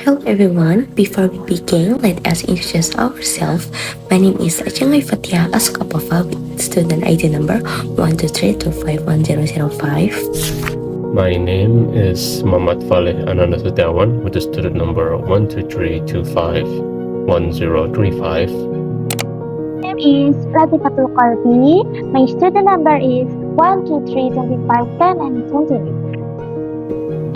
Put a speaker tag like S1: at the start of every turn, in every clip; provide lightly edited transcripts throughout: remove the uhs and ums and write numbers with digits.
S1: Hello everyone, before we begin, let us introduce ourselves. My name is Ajeng Fatiha Asoka Pova with student ID number 123251005.
S2: My name is Muhammad Falih Ananda Setiawan with the student number 123251035.
S3: My name is Lathifatul Qolbi. My student number is 1232510 and 20.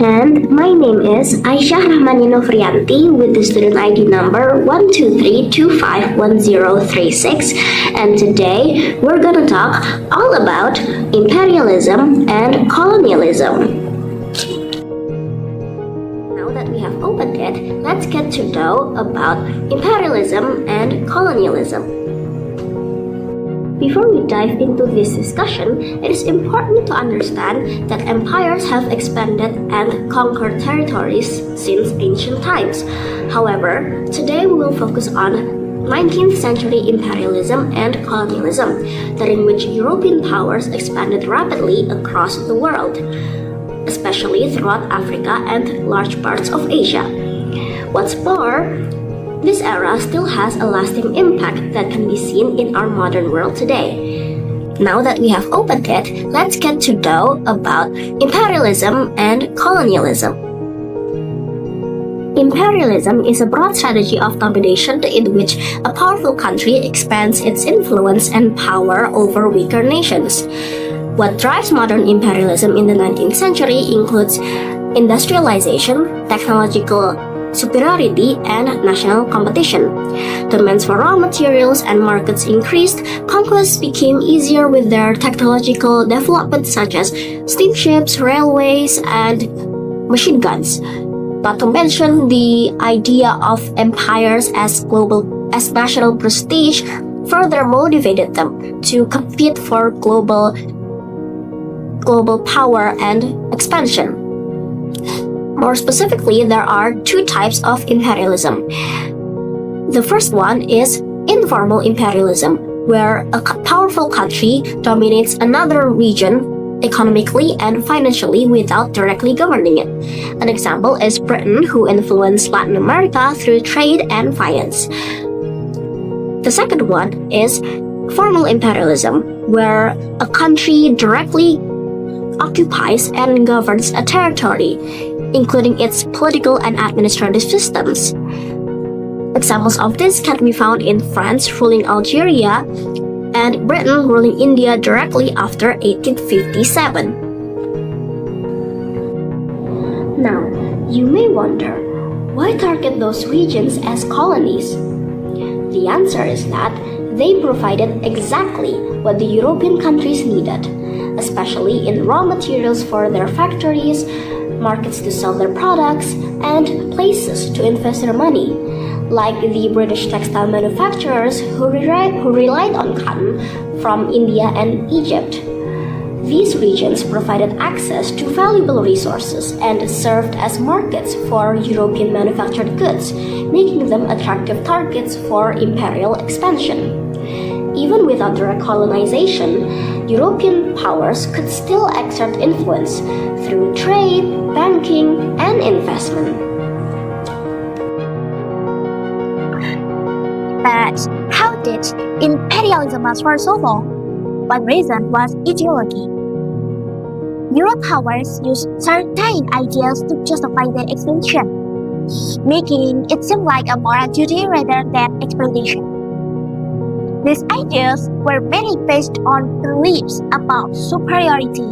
S4: And my name is Aisyah Rahmania Novrianti with the student ID number 123251036, and today we're gonna talk all about imperialism and colonialism. Now that we have opened it, let's get to know about imperialism and colonialism. Before we dive into this discussion, it is important to understand that empires have expanded and conquered territories since ancient times. However, today we will focus on 19th century imperialism and colonialism, in which European powers expanded rapidly across the world, especially throughout Africa and large parts of Asia. What's more, this era still has a lasting impact that can be seen in our modern world today. Now that we have opened it, let's get to know about imperialism and colonialism. Imperialism is a broad strategy of domination in which a powerful country expands its influence and power over weaker nations. What drives modern imperialism in the 19th century includes industrialization, technological superiority, and national competition. Demands for raw materials and markets increased, conquests became easier with their technological development such as steamships, railways, and machine guns. Not to mention the idea of empires as national prestige further motivated them to compete for global power and expansion. More specifically, there are two types of imperialism. The first one is informal imperialism, where a powerful country dominates another region economically and financially without directly governing it. An example is Britain, who influenced Latin America through trade and finance. The second one is formal imperialism, where a country directly occupies and governs a territory, including its political and administrative systems. Examples of this can be found in France ruling Algeria and Britain ruling India directly after 1857. Now, you may wonder, why target those regions as colonies? The answer is that they provided exactly what the European countries needed, especially in raw materials for their factories, markets to sell their products, and places to invest their money, like the British textile manufacturers who relied on cotton from India and Egypt. These regions provided access to valuable resources and served as markets for European manufactured goods, making them attractive targets for imperial expansion. Even without direct colonization, European powers could still exert influence through trade, banking, and investment.
S3: But how did imperialism last for so long? One reason was ideology. Europe powers used certain ideas to justify their expansion, making it seem like a moral duty rather than exploitation. These ideas were mainly based on beliefs about superiority,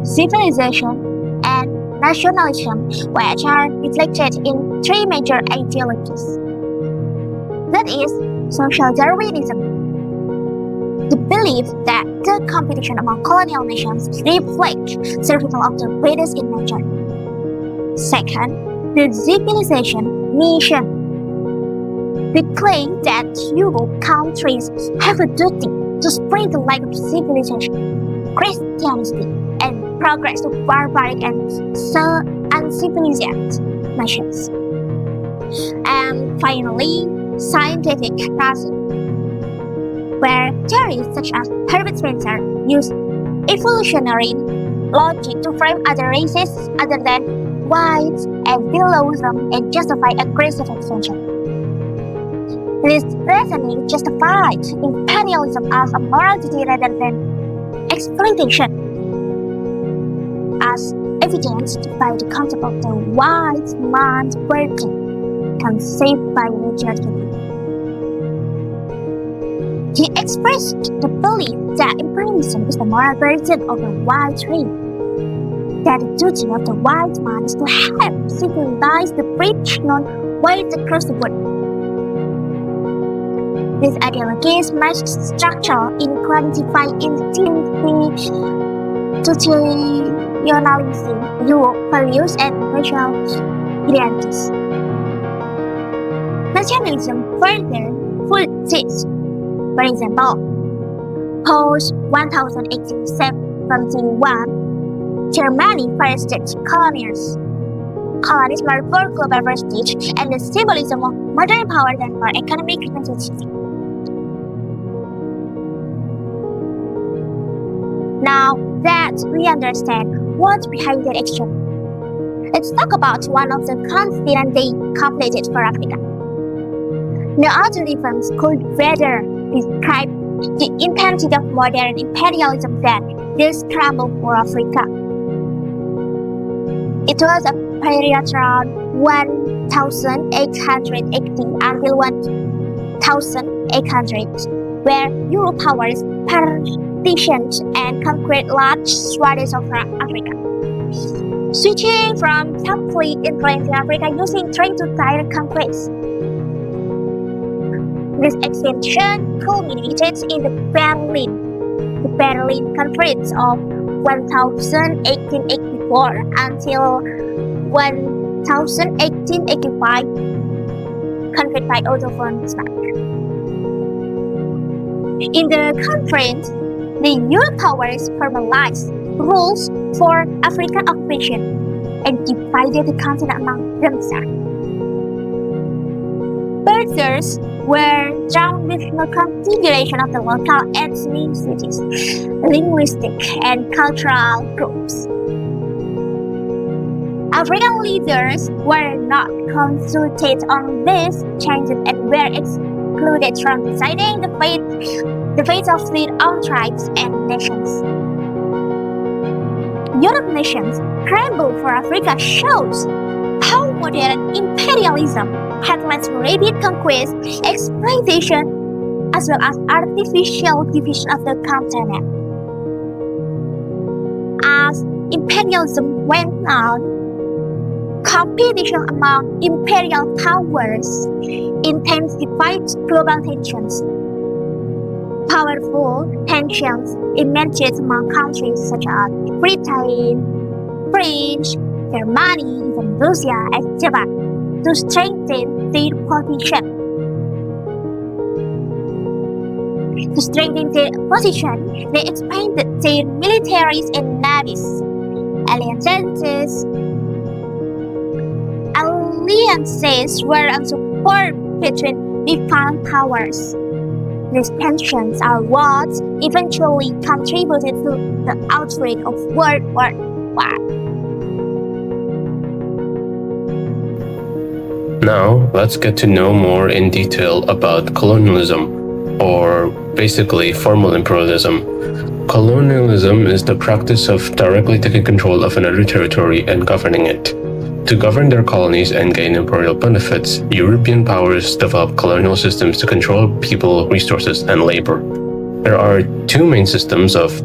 S3: civilization, and nationalism, which are reflected in three major ideologies. That is, social Darwinism, The belief that the competition among colonial nations reflects survival of the greatest in nature. Second, the civilization mission. The claim that Europe countries have a duty to spread the light of civilization, Christianity, and progress to barbaric and uncivilized nations. And finally, scientific reason, where theories such as Herbert Spencer use evolutionary logic to frame other races other than whites and below them and justify aggressive expansion. This reasoning justified imperialism as a moral duty rather than exploitation, as evidenced by the concept of the white man's burden conceived by Richard Kennedy. He expressed the belief that imperialism is the moral burden of the white race, that the duty of the white man is to help civilize the rich non-whites across the world. These ideologies match structural inequality by institutionalizing Europe values and racial identities. Nationalism further persists. For example, post-1871, Germany first colonies were for global prestige and the symbolism of modern power than for economic necessity. Now that we understand what's behind that action, let's talk about one of the continents they completed for Africa. No other reforms could better describe the intensity of modern imperialism than this scramble for Africa. It was a period around 1880 until 1800, where Euro powers partitioned and conquered large swathes of Africa, switching from complete influence in Africa using trade to direct conquest. This expansion culminated in the Berlin Conference of 1884 until 1885, convened by Otto von Bismarck. In the conference, the Euro powers formalized rules for African occupation and divided the continent among themselves. Borders were drawn with the configuration of the local ethnicities, linguistic, and cultural groups. African leaders were not consulted on these changes and were excluded from deciding the fate of their own tribes and nations. Europe nations scramble for Africa shows how modern imperialism had led to rapid conquest, exploitation, as well as artificial division of the continent. As imperialism went on, competition among imperial powers intensified global tensions. Powerful tensions emerged among countries such as Britain, France, Germany, even Russia and Japan to strengthen their position. They expanded their militaries and navies. Alliances were also formed between different powers. These tensions are what eventually contributed to the outbreak of World War I.
S2: Now, let's get to know more in detail about colonialism, or basically formal imperialism. Colonialism is the practice of directly taking control of another territory and governing it. To govern their colonies and gain imperial benefits, European powers developed colonial systems to control people, resources, and labor. There are two main systems of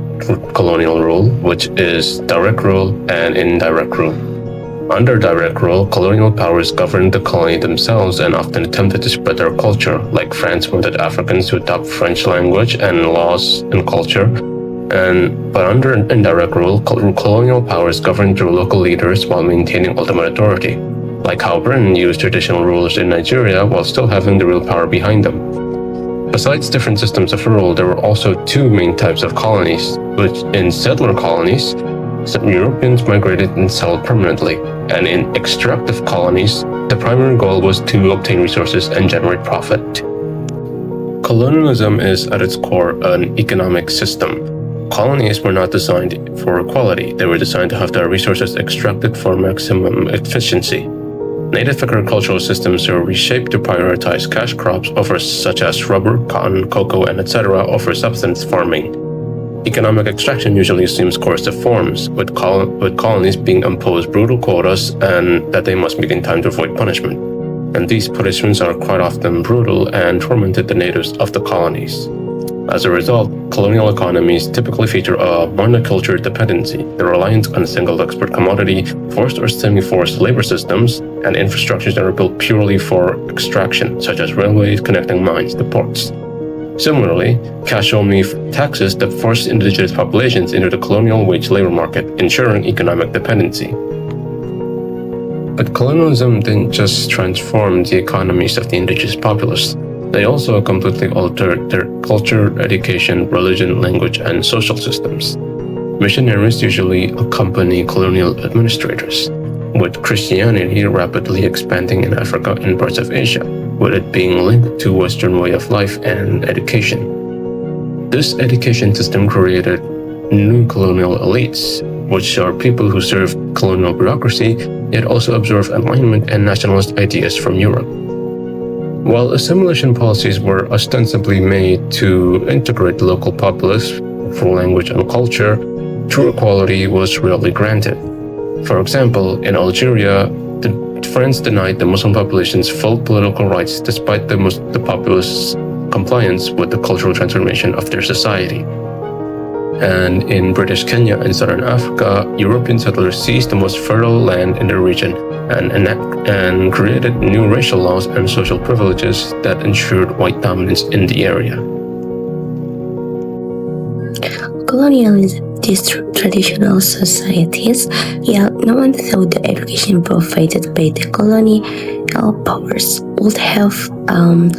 S2: colonial rule, which is direct rule and indirect rule. Under direct rule, colonial powers governed the colony themselves and often attempted to spread their culture, like France wanted Africans to adopt French language and laws and culture. But under indirect rule, colonial powers governed through local leaders while maintaining ultimate authority, like how Britain used traditional rulers in Nigeria while still having the real power behind them. Besides different systems of rule, there were also two main types of colonies, which in settler colonies, some Europeans migrated and settled permanently, and in extractive colonies, the primary goal was to obtain resources and generate profit. Colonialism is at its core an economic system. Colonies were not designed for equality, they were designed to have their resources extracted for maximum efficiency. Native agricultural systems were reshaped to prioritize cash crops such as rubber, cotton, cocoa, and etc. over subsistence farming. Economic extraction usually assumes coercive forms, with colonies being imposed brutal quotas and that they must make in time to avoid punishment. And these punishments are quite often brutal and tormented the natives of the colonies. As a result, colonial economies typically feature a monoculture dependency, the reliance on a single export commodity, forced or semi-forced labor systems, and infrastructures that are built purely for extraction, such as railways connecting mines to ports. Similarly, cash-only taxes that forced indigenous populations into the colonial wage labor market, ensuring economic dependency. But colonialism didn't just transform the economies of the indigenous populace. They also completely altered their culture, education, religion, language, and social systems. Missionaries usually accompany colonial administrators, with Christianity rapidly expanding in Africa and parts of Asia, with it being linked to Western way of life and education. This education system created new colonial elites, which are people who serve colonial bureaucracy, yet also absorb alignment and nationalist ideas from Europe. While assimilation policies were ostensibly made to integrate the local populace through language and culture, true equality was rarely granted. For example, in Algeria, France denied the Muslim population's full political rights despite the populace's compliance with the cultural transformation of their society. And in British Kenya and Southern Africa, European settlers seized the most fertile land in the region and created new racial laws and social privileges that ensured white dominance in the area.
S1: Colonialism. These traditional societies, yet no one thought the education provided by the colonial powers would have an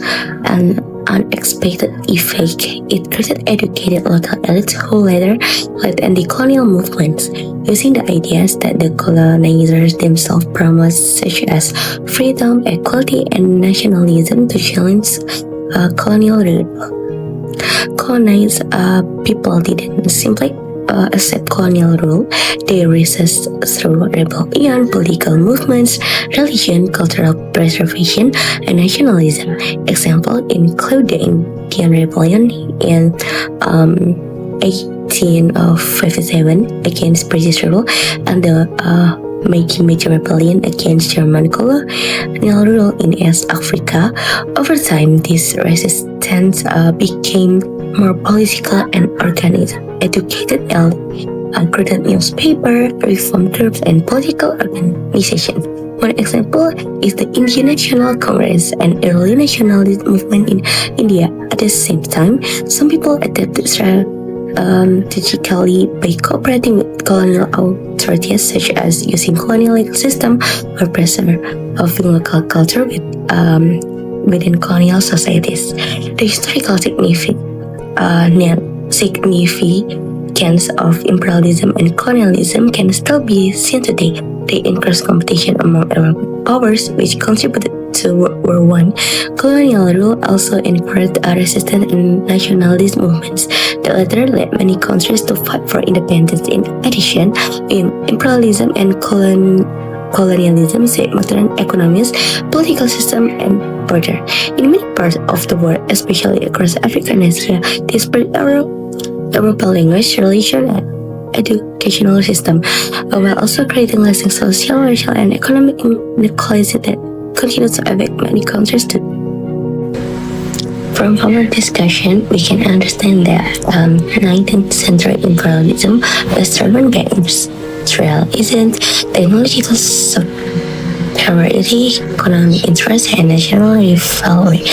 S1: unexpected effect. It created educated local elites who later led anti-colonial movements, using the ideas that the colonizers themselves promised, such as freedom, equality, and nationalism, to challenge colonial rule. Colonized people didn't simply accept colonial rule. They resist through rebellion, political movements, religion, cultural preservation, and nationalism. Examples include the Indian Rebellion in 1857 against British rule, and the Meiji Rebellion against German colonial rule in East Africa. Over time, this resistance became more political and organized. Educated elite created newspaper, reform groups, and political organizations. One example is the Indian National Congress, an early nationalist movement in India. At the same time, some people adapted strategically by cooperating with colonial authorities, such as using colonial legal system or preserving local culture within colonial societies. The historical significance of imperialism and colonialism can still be seen today. They increased competition among European powers, which contributed to World War I. Colonial rule also encouraged resistance and nationalist movements. The latter led many countries to fight for independence. In addition, imperialism and colonialism shaped modern economies, political system, and border. In many parts of the world, especially across Africa and Asia, they spread European language, religion, and educational system, while also creating lasting social, racial, and economic inequality that continue to affect many countries too. From our discussion, we can understand that 19th century imperialism was driven by industrialization, technological superiority, economic interest, and national rivalry,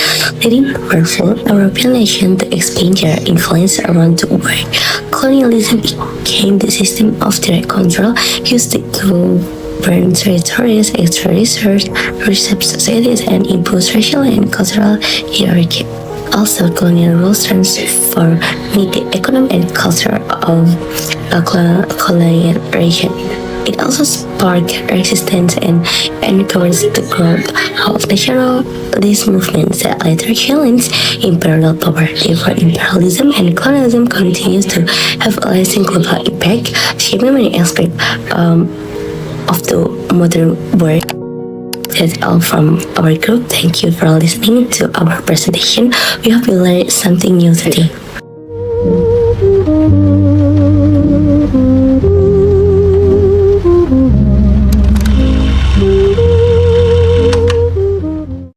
S1: leading powerful European nations to expand their influence around the world. Colonialism became the system of direct control used to govern territories, extract research, reshape societies, and impose racial and cultural hierarchy. Also, colonial rules transformed the economy and culture of colonization. It also sparked resistance and encouraged the growth of nationalist movements that later challenged imperial power. Therefore, imperialism and colonialism continues to have a lasting global impact, shaping many aspects of the modern world. That's all from our group. Thank you for listening to our presentation. We hope you learned something new today.